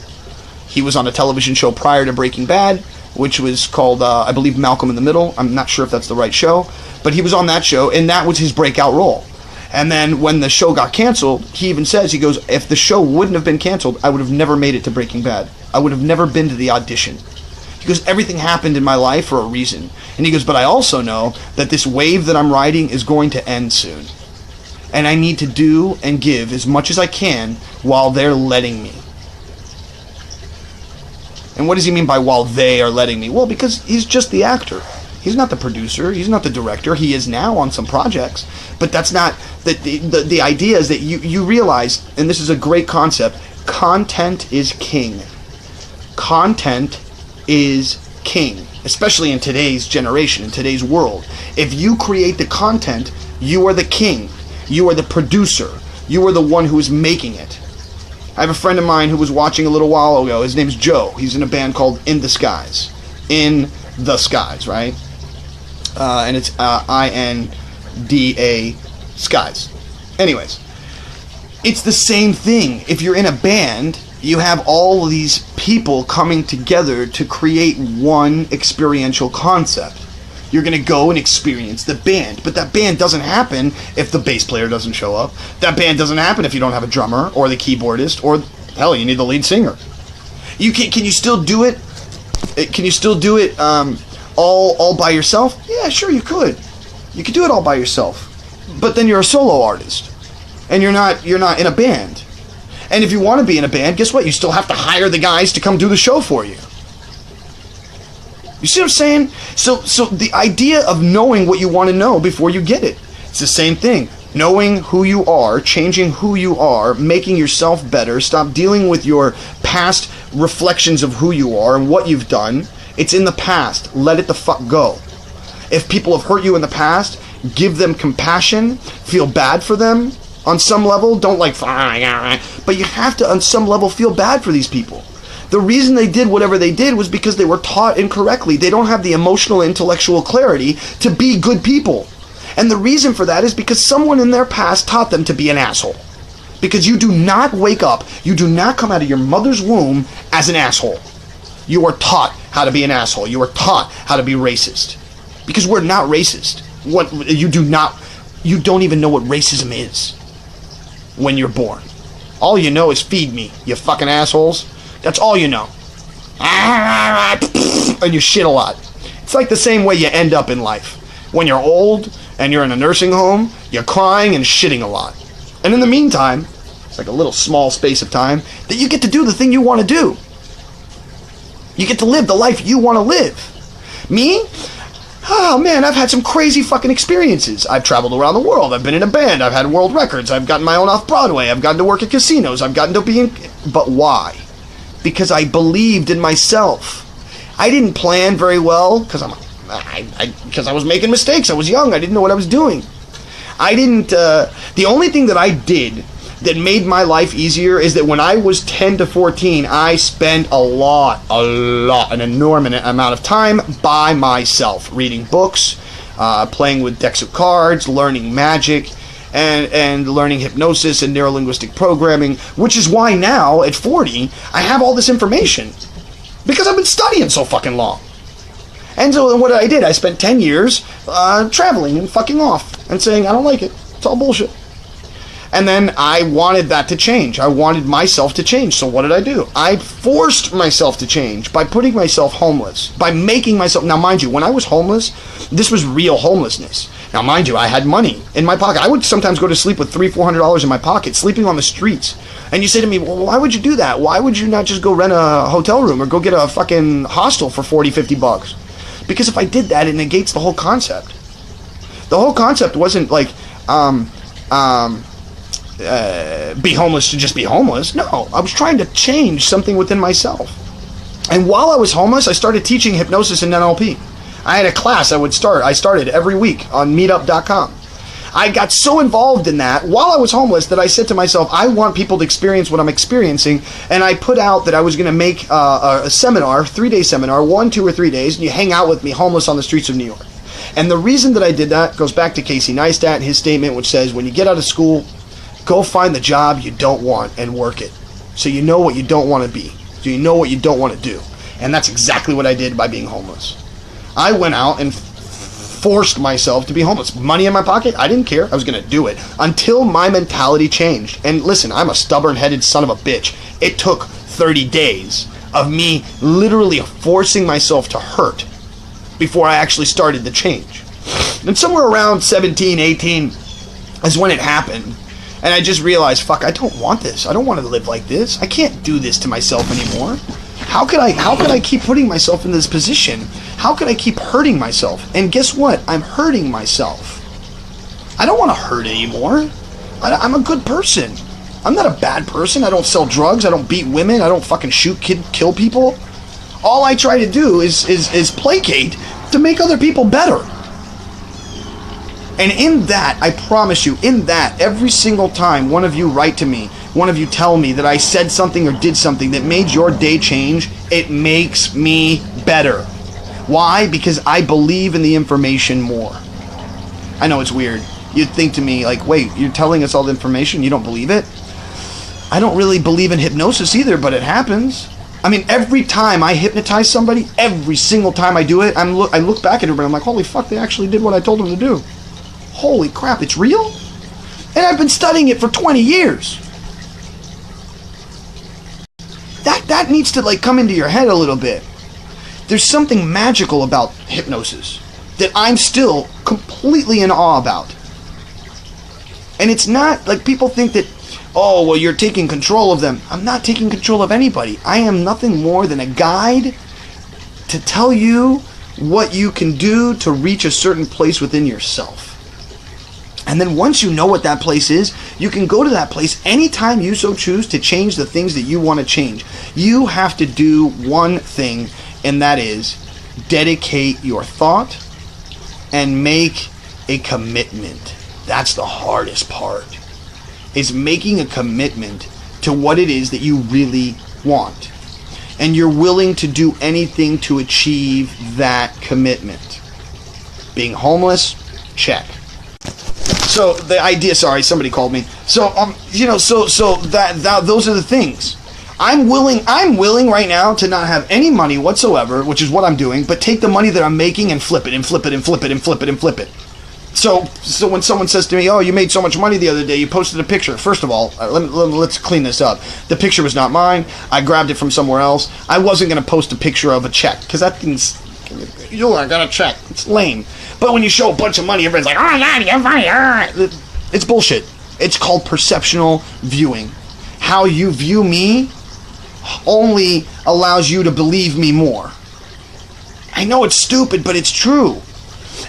He was on a television show prior to Breaking Bad, which was called, I believe, Malcolm in the Middle. I'm not sure if that's the right show, but he was on that show, and that was his breakout role. And then when the show got canceled, he even says, he goes, if the show wouldn't have been canceled, I would have never made it to Breaking Bad. I would have never been to the audition. He goes, everything happened in my life for a reason. And he goes, but I also know that this wave that I'm riding is going to end soon. And I need to do and give as much as I can while they're letting me. And what does he mean by while they are letting me? Well, because he's just the actor. He's not the producer. He's not the director. He is now on some projects. But that's not... The idea is that you realize, and this is a great concept, content is king. Content is king. Especially in today's generation, in today's world. If you create the content, you are the king. You are the producer. You are the one who is making it. I have a friend of mine who was watching a little while ago. His name's Joe. He's in a band called In the Skies. In the Skies, right? And it's I-N-D-A Skies. Anyways, it's the same thing. If you're in a band, you have all of these people coming together to create one experiential concept. You're going to go and experience the band. But that band doesn't happen if the bass player doesn't show up. That band doesn't happen if you don't have a drummer or the keyboardist or, hell, you need the lead singer. Can you still do it? Can you still do it all by yourself? Yeah, sure you could. You could do it all by yourself. But then you're a solo artist. And you're not in a band. And if you want to be in a band, guess what? You still have to hire the guys to come do the show for you. You see what I'm saying? So the idea of knowing what you want to know before you get it. It's the same thing. Knowing who you are, changing who you are, making yourself better. Stop dealing with your past reflections of who you are and what you've done. It's in the past. Let it the fuck go. If people have hurt you in the past, give them compassion. Feel bad for them on some level. Don't like, but you have to on some level feel bad for these people. The reason they did whatever they did was because they were taught incorrectly. They don't have the emotional, intellectual clarity to be good people. And the reason for that is because someone in their past taught them to be an asshole. Because you do not wake up, you do not come out of your mother's womb as an asshole. You are taught how to be an asshole. You are taught how to be racist. Because we're not racist. You don't even know what racism is when you're born. All you know is feed me, you fucking assholes. That's all you know. And you shit a lot. It's like the same way you end up in life. When you're old and you're in a nursing home, you're crying and shitting a lot. And in the meantime, it's like a little small space of time that you get to do the thing you want to do. You get to live the life you want to live. Me? Oh man, I've had some crazy fucking experiences. I've traveled around the world. I've been in a band. I've had world records. I've gotten my own off-Broadway. I've gotten to work at casinos. I've gotten to be in... But why? Because I believed in myself. I didn't plan very well because I was making mistakes. I was young. I didn't know what I was doing. The only thing that I did that made my life easier is that when I was 10 to 14, I spent an enormous amount of time by myself, reading books, playing with decks of cards, learning magic, and learning hypnosis and neurolinguistic programming, which is why now, at 40, I have all this information. Because I've been studying so fucking long. And so what I did, I spent 10 years traveling and fucking off and saying, I don't like it. It's all bullshit. And then I wanted that to change. I wanted myself to change. So what did I do? I forced myself to change by putting myself homeless. By making myself... Now, mind you, when I was homeless, this was real homelessness. Now, mind you, I had money in my pocket. I would sometimes go to sleep with $300-$400 in my pocket, sleeping on the streets. And you say to me, well, why would you do that? Why would you not just go rent a hotel room or go get a fucking hostel for $40-$50? Because if I did that, it negates the whole concept. The whole concept wasn't like... be homeless to just be homeless. No, I was trying to change something within myself. And while I was homeless, I started teaching hypnosis and NLP. I had a class I started every week on meetup.com. I got so involved in that while I was homeless that I said to myself, I want people to experience what I'm experiencing. And I put out that I was going to make a seminar, 3-day seminar, 1, 2, or 3 days, and you hang out with me homeless on the streets of New York. And the reason that I did that goes back to Casey Neistat and his statement, which says, when you get out of school, go find the job you don't want and work it. So you know what you don't want to be. So you know what you don't want to do. And that's exactly what I did by being homeless. I went out and forced myself to be homeless. Money in my pocket, I didn't care. I was going to do it until my mentality changed. And listen, I'm a stubborn-headed son of a bitch. It took 30 days of me literally forcing myself to hurt before I actually started the change. And somewhere around 17, 18 is when it happened. And I just realized, fuck, I don't want this. I don't want to live like this. I can't do this to myself anymore. How could I keep putting myself in this position? How could I keep hurting myself? And guess what? I'm hurting myself. I don't want to hurt anymore. I'm a good person. I'm not a bad person. I don't sell drugs. I don't beat women. I don't fucking kill people. All I try to do is placate to make other people better. And in that, I promise you, in that, every single time one of you write to me, one of you tell me that I said something or did something that made your day change, it makes me better. Why? Because I believe in the information more. I know it's weird. You'd think to me, like, wait, you're telling us all the information, you don't believe it? I don't really believe in hypnosis either, but it happens. I mean, every time I hypnotize somebody, every single time I do it, I look back at it and I'm like, holy fuck, they actually did what I told them to do. Holy crap, it's real? And I've been studying it for 20 years. That that needs to like come into your head a little bit. There's something magical about hypnosis that I'm still completely in awe about. And it's not like people think that, oh, well, you're taking control of them. I'm not taking control of anybody. I am nothing more than a guide to tell you what you can do to reach a certain place within yourself. And then once you know what that place is, you can go to that place anytime you so choose to change the things that you want to change. You have to do one thing, and that is dedicate your thought and make a commitment. That's the hardest part, is making a commitment to what it is that you really want. And you're willing to do anything to achieve that commitment. Being homeless, check. So the idea, sorry, somebody called me. So that those are the things. I'm willing right now to not have any money whatsoever, which is what I'm doing, but take the money that I'm making and flip it and flip it and flip it and flip it and flip it. So when someone says to me, oh, you made so much money the other day, you posted a picture. First of all, let's clean this up. The picture was not mine. I grabbed it from somewhere else. I wasn't going to post a picture of a check, because that thing's, I got a check. It's lame. But when you show a bunch of money, everybody's like, oh, yeah, you're funny. It's bullshit. It's called perceptional viewing. How you view me only allows you to believe me more. I know it's stupid, but it's true.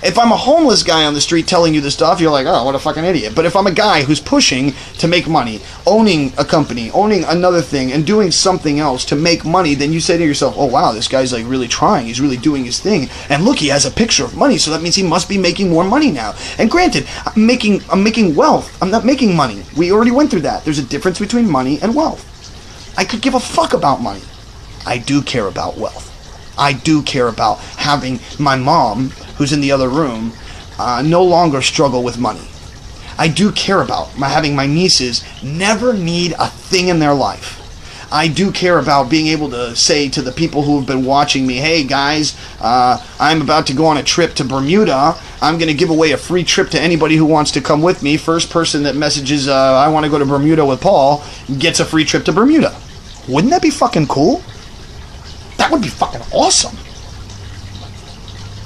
If I'm a homeless guy on the street telling you this stuff, you're like, oh, what a fucking idiot. But if I'm a guy who's pushing to make money, owning a company, owning another thing, and doing something else to make money, then you say to yourself, oh, wow, this guy's like really trying. He's really doing his thing. And look, he has a picture of money, so that means he must be making more money now. And granted, I'm making wealth. I'm not making money. We already went through that. There's a difference between money and wealth. I could give a fuck about money. I do care about wealth. I do care about having my mom, who's in the other room, no longer struggle with money. I do care about having my nieces never need a thing in their life. I do care about being able to say to the people who have been watching me, hey guys, I'm about to go on a trip to Bermuda. I'm going to give away a free trip to anybody who wants to come with me. First person that messages, I want to go to Bermuda with Paul, gets a free trip to Bermuda. Wouldn't that be fucking cool? That would be fucking awesome.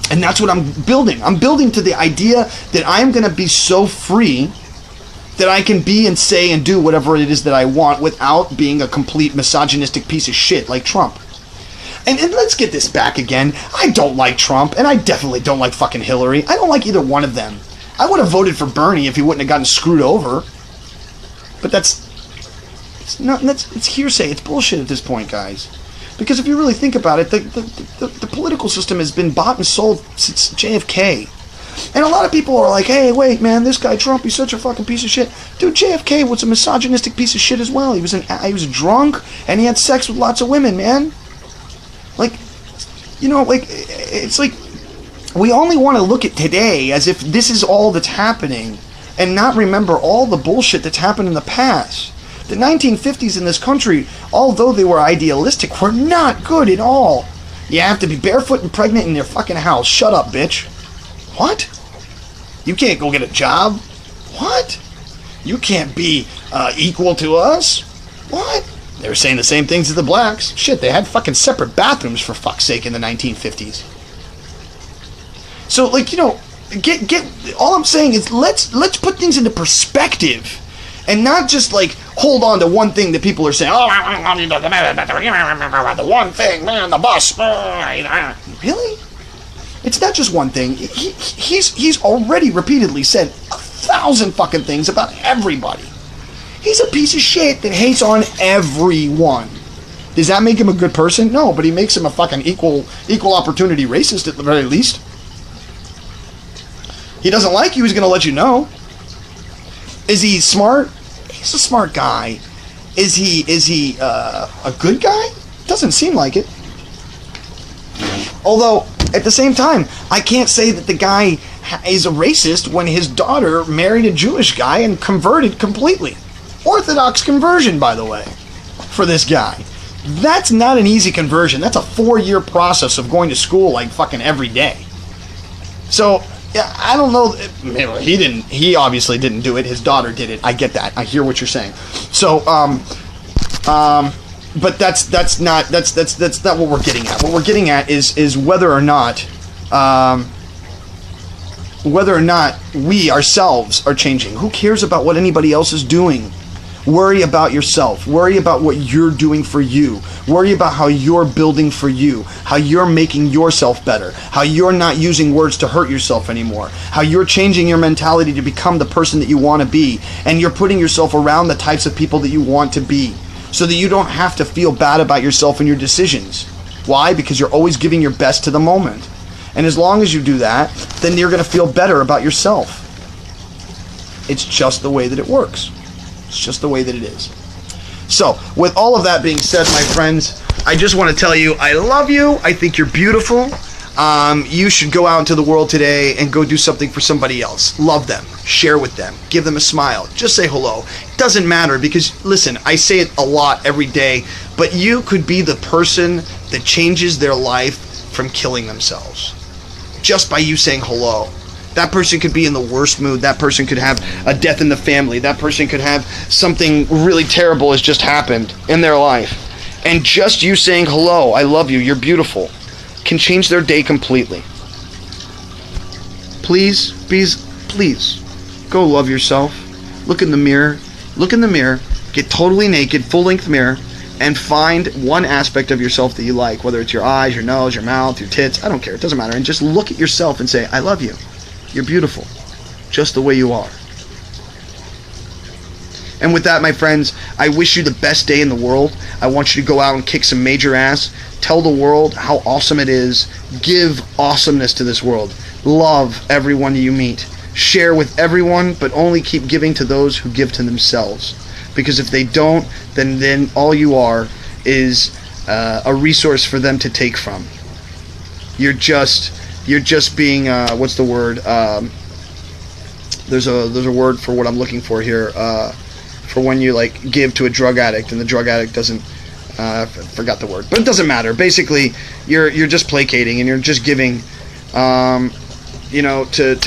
And that's what I'm building. I'm building to the idea that I'm going to be so free that I can be and say and do whatever it is that I want without being a complete misogynistic piece of shit like Trump. And let's get this back again. I don't like Trump, and I definitely don't like fucking Hillary. I don't like either one of them. I would have voted for Bernie if he wouldn't have gotten screwed over. But it's hearsay. It's bullshit at this point, guys. Because if you really think about it, the political system has been bought and sold since JFK. And a lot of people are like, hey, wait, man, this guy Trump, he's such a fucking piece of shit. Dude, JFK was a misogynistic piece of shit as well. He was a drunk, and he had sex with lots of women, man. Like, it's like, we only want to look at today as if this is all that's happening, and not remember all the bullshit that's happened in the past. The 1950s in this country, although they were idealistic, were not good at all. You have to be barefoot and pregnant in your fucking house. Shut up, bitch. What? You can't go get a job? What? You can't be equal to us? What? They were saying the same things as the blacks. Shit, they had fucking separate bathrooms, for fuck's sake, in the 1950s. So, like, get all I'm saying is let's put things into perspective. And not just like hold on to one thing that people are saying. Oh, the one thing, man, the bus. Really? It's not just one thing. He's already repeatedly said 1,000 fucking things about everybody. He's a piece of shit that hates on everyone. Does that make him a good person? No, but he makes him a fucking equal opportunity racist at the very least. He doesn't like you. He's gonna let you know. Is he smart? He's a smart guy. Is he a good guy? Doesn't seem like it. Although, at the same time, I can't say that the guy is a racist when his daughter married a Jewish guy and converted completely. Orthodox conversion, by the way, for this guy. That's not an easy conversion. That's a 4-year process of going to school like fucking every day. So, yeah, I don't know. He obviously didn't do it. His daughter did it. I get that. I hear what you're saying. So, but that's not what we're getting at. What we're getting at is whether or not we ourselves are changing. Who cares about what anybody else is doing? Worry about yourself. Worry about what you're doing for you. Worry about how you're building for you, how you're making yourself better, how you're not using words to hurt yourself anymore, how you're changing your mentality to become the person that you want to be, and you're putting yourself around the types of people that you want to be, so that you don't have to feel bad about yourself and your decisions. Why? Because you're always giving your best to the moment. And as long as you do that, then you're going to feel better about yourself. It's just the way that it works. It's just the way that it is. So, with all of that being said, my friends, I just want to tell you I love you. I think you're beautiful. You should go out into the world today and go do something for somebody else. Love them. Share with them. Give them a smile. Just say hello. It doesn't matter because, listen, I say it a lot every day, but you could be the person that changes their life from killing themselves just by you saying hello. That person could be in the worst mood. That person could have a death in the family. That person could have something really terrible has just happened in their life. And just you saying hello, I love you, you're beautiful, can change their day completely. Please, go love yourself. Look in the mirror. Get totally naked, full-length mirror, and find one aspect of yourself that you like, whether it's your eyes, your nose, your mouth, your tits, I don't care, it doesn't matter. And just look at yourself and say, I love you. You're beautiful, just the way you are. And with that, my friends, I wish you the best day in the world. I want you to go out and kick some major ass. Tell the world how awesome it is. Give awesomeness to this world. Love everyone you meet. Share with everyone, but only keep giving to those who give to themselves. Because if they don't, then all you are is a resource for them to take from. You're just being what's the word? There's a word for what I'm looking for here. For when you like give to a drug addict and the drug addict doesn't. Forgot the word, but it doesn't matter. Basically, you're just placating and you're just giving, to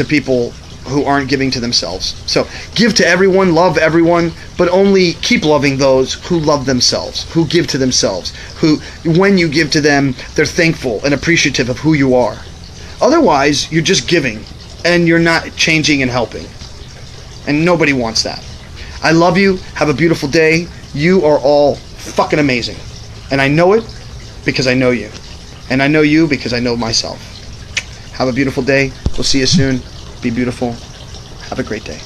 people who aren't giving to themselves. So give to everyone, love everyone, but only keep loving those who love themselves, who give to themselves, who, when you give to them, they're thankful and appreciative of who you are. Otherwise, you're just giving, and you're not changing and helping. And nobody wants that. I love you. Have a beautiful day. You are all fucking amazing. And I know it because I know you. And I know you because I know myself. Have a beautiful day. We'll see you soon. Be beautiful. Have a great day.